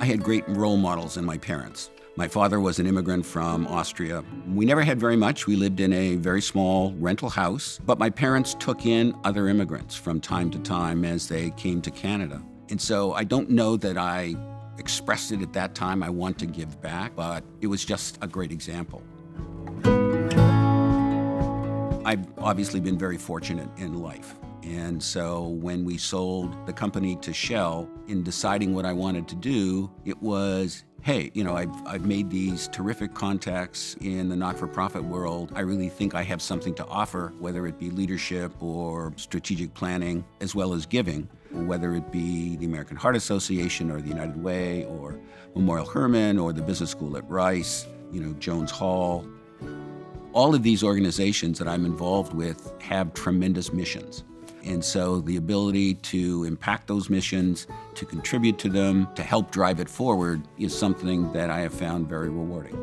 I had great role models in my parents. My father was an immigrant from Austria. We never had very much. We lived in a very small rental house, but my parents took in other immigrants from time to time as they came to Canada. And so I don't know that I expressed it at that time, I want to give back, but it was just a great example. I've obviously been very fortunate in life. And so when we sold the company to Shell, in deciding what I wanted to do, it was, hey, I've made these terrific contacts in the not-for-profit world. I really think I have something to offer, whether it be leadership or strategic planning, as well as giving, whether it be the American Heart Association or the United Way or Memorial Hermann or the Business School at Rice, Jones Hall. All of these organizations that I'm involved with have tremendous missions. And so the ability to impact those missions, to contribute to them, to help drive it forward is something that I have found very rewarding.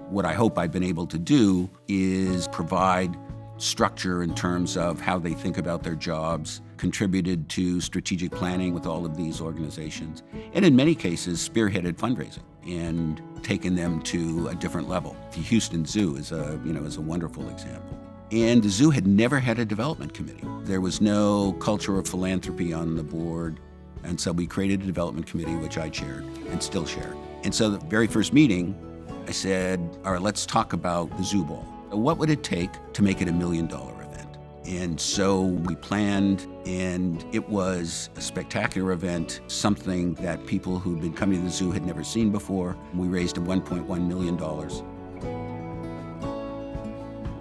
What I hope I've been able to do is provide structure in terms of how they think about their jobs, contributed to strategic planning with all of these organizations, and in many cases spearheaded fundraising and taken them to a different level. The Houston Zoo is a wonderful example. And the zoo had never had a development committee. There was no culture of philanthropy on the board. And so we created a development committee, which I chaired and still chair. And so the very first meeting, I said, all right, let's talk about the zoo ball. What would it take to make it $1 million event? And so we planned, and it was a spectacular event, something that people who'd been coming to the zoo had never seen before. We raised $1.1 million.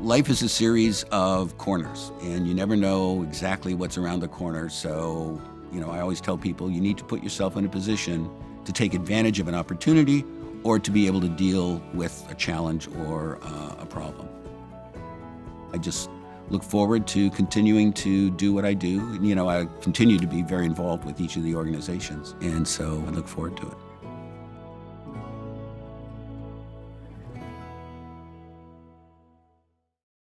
Life is a series of corners, and you never know exactly what's around the corner. So, I always tell people you need to put yourself in a position to take advantage of an opportunity or to be able to deal with a challenge or a problem. I just look forward to continuing to do what I do. I continue to be very involved with each of the organizations, and so I look forward to it.